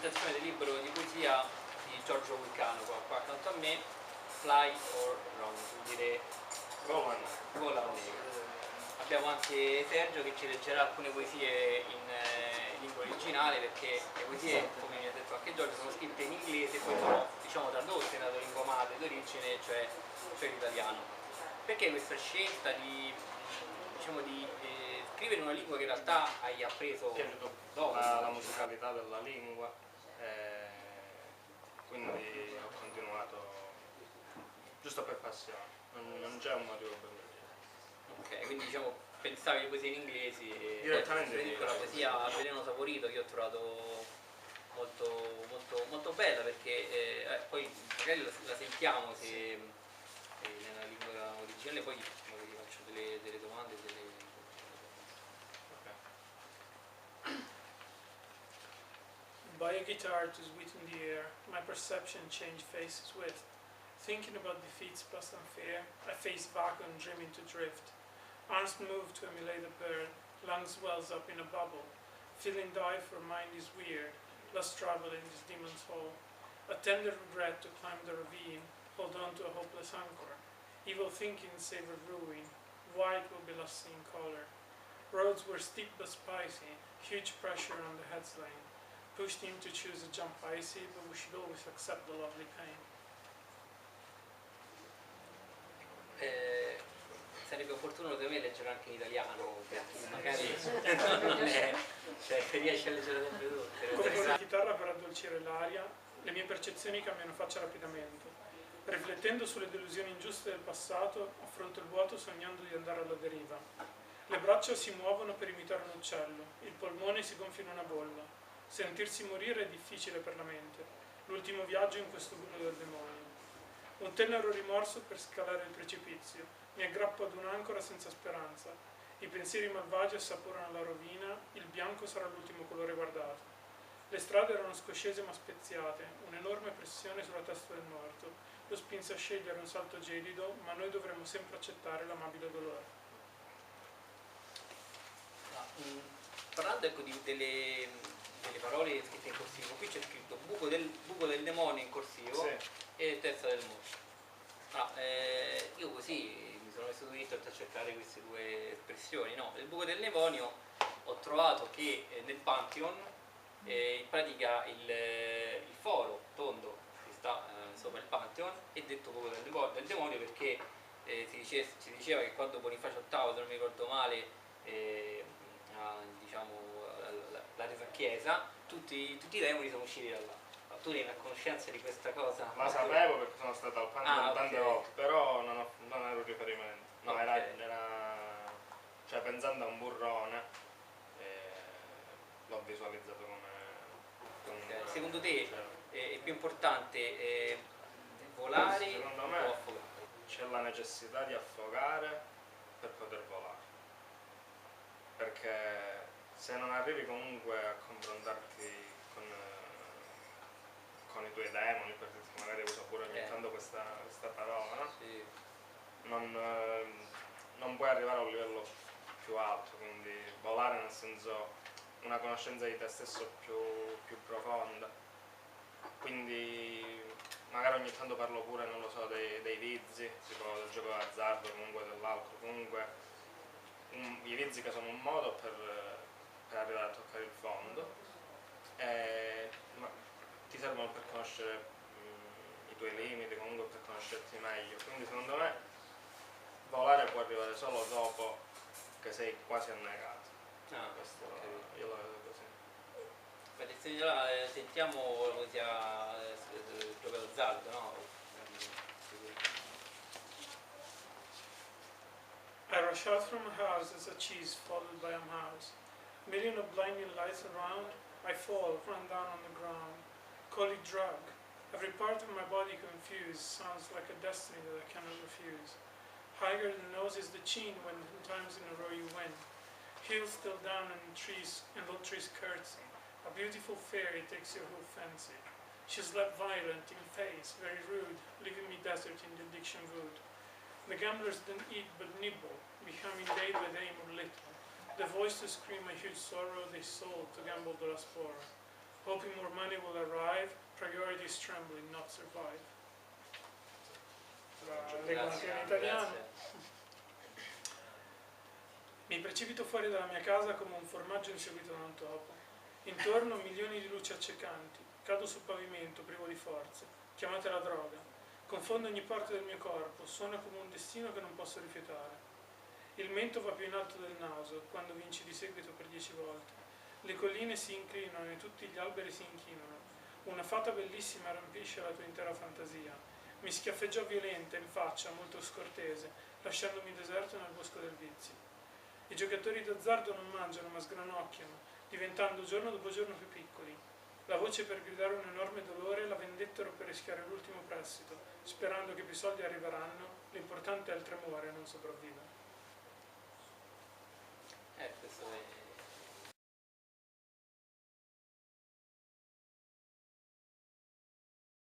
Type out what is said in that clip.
citazione del libro di poesia di Giorgio Vulcano, qua accanto a me, Fly or Run, vuol dire vola o nega. Abbiamo anche Sergio che ci leggerà alcune poesie in lingua originale, perché le poesie, come mi ha detto anche Giorgio, sono scritte in inglese e poi sono, diciamo, tradotte nella lingua madre d'origine, cioè l'italiano. Perché questa scelta di, diciamo, di scrivere in una lingua che in realtà hai appreso dopo? La musicalità della lingua, quindi ho continuato giusto per passione, non c'è un motivo per leggerlo. Ok, quindi diciamo pensavi le poesie in inglese e Direttamente la poesia Veleno Saporito che io ho trovato molto bella, perché poi magari la sentiamo se nella lingua originale, poi magari ti faccio delle domande, Buy a guitar to sweeten the air, my perception change faces with. Thinking about defeats past unfair, I face vacuum dreaming to drift. Arms move to emulate a bird, lungs wells up in a bubble. Feeling die for mind is weird, lost travel in this demon's hole. A tender regret to climb the ravine, hold on to a hopeless anchor. Evil thinking savor ruin, white will be lost in color. Roads were steep but spicy, huge pressure on the head's lane. Pushed him to choose a jump icy, but we should always accept the lovely pain. Sarebbe opportuno per me leggere anche in italiano, perché magari non è, cioè riesci a leggere sempre tutte. Compro la chitarra per addolcire l'aria, le mie percezioni cambiano faccia rapidamente. Riflettendo sulle delusioni ingiuste del passato, affronto il vuoto sognando di andare alla deriva. Le braccia si muovono per imitare un uccello, il polmone si gonfia in una bolla. Sentirsi morire è difficile per la mente, l'ultimo viaggio in questo buco del demonio. Un tenero rimorso per scalare il precipizio, mi aggrappo ad un'ancora senza speranza. I pensieri malvagi assaporano la rovina, il bianco sarà l'ultimo colore guardato. Le strade erano scoscese ma speziate, un'enorme pressione sulla testa del morto, lo spinse a scegliere un salto gelido, ma noi dovremmo sempre accettare l'amabile dolore. Parlando ecco delle parole scritte in corsivo, qui c'è scritto buco del demonio in corsivo, sì, e testa del mostro. Io così mi sono messo diritto a cercare queste due espressioni, no? Il buco del demonio ho trovato che nel Pantheon in pratica il foro tondo che sta sopra il Pantheon è detto buco del demonio perché si diceva che quando Bonifacio VIII, se non mi ricordo male, diciamo la resa chiesa, tutti i demoni sono usciti da là. Tu eri a conoscenza di questa cosa? La sapevo perché sono stato al Pantheon tante volte, però non era un riferimento. No, okay. era cioè pensando a un burrone l'ho visualizzato come okay. Secondo te è più importante volare secondo me o affogare? C'è la necessità di affogare per poter volare, perché se non arrivi comunque a confrontarti con i tuoi demoni, perché magari uso pure ogni tanto questa parola, no? Sì. Non puoi arrivare a un livello più alto, quindi volare nel senso una conoscenza di te stesso più profonda. Quindi magari ogni tanto parlo pure, non lo so, dei vizi, tipo del gioco d'azzardo, comunque dell'alcol, comunque i vizi che sono un modo per arrivare a toccare il fondo, ma ti servono per conoscere i tuoi limiti, comunque per conoscerti meglio. Quindi secondo me volare può arrivare solo dopo che sei quasi annegato. Questo io lo vedo così. Sentiamo la poesia del gioco d'azzardo, no? I rush out from a house as a cheese followed by a mouse. Million of blinding lights around, I fall, run down on the ground. Call it drug. Every part of my body confused sounds like a destiny that I cannot refuse. Higher than the nose is the chin when 10 times in a row you win. Heels still down and old trees curtsy. A beautiful fairy takes your whole fancy. She slept violent in face, very rude, leaving me desert in the addiction wood. The gamblers didn't eat but nibble, becoming day by day more little. The voice to scream a huge sorrow they sold to gamble the last borough. Hoping more money will arrive, priorities trembling, not survive. La leggo anche in italiano. Mi precipito fuori dalla mia casa come un formaggio inseguito da un topo. Intorno milioni di luci accecanti. Cado sul pavimento, privo di forze. Chiamate la droga. Confondo ogni parte del mio corpo. Suona come un destino che non posso rifiutare. Il mento va più in alto del naso quando vinci di seguito per 10 volte. Le colline si inclinano e tutti gli alberi si inchinano. Una fata bellissima rampisce la tua intera fantasia. Mi schiaffeggiò violenta in faccia, molto scortese, lasciandomi deserto nel bosco del vizio. I giocatori d'azzardo non mangiano ma sgranocchiano, diventando giorno dopo giorno più piccoli. La voce per gridare un enorme dolore la vendettero per rischiare l'ultimo prestito, sperando che più soldi arriveranno, l'importante è il tremore, non sopravvivere.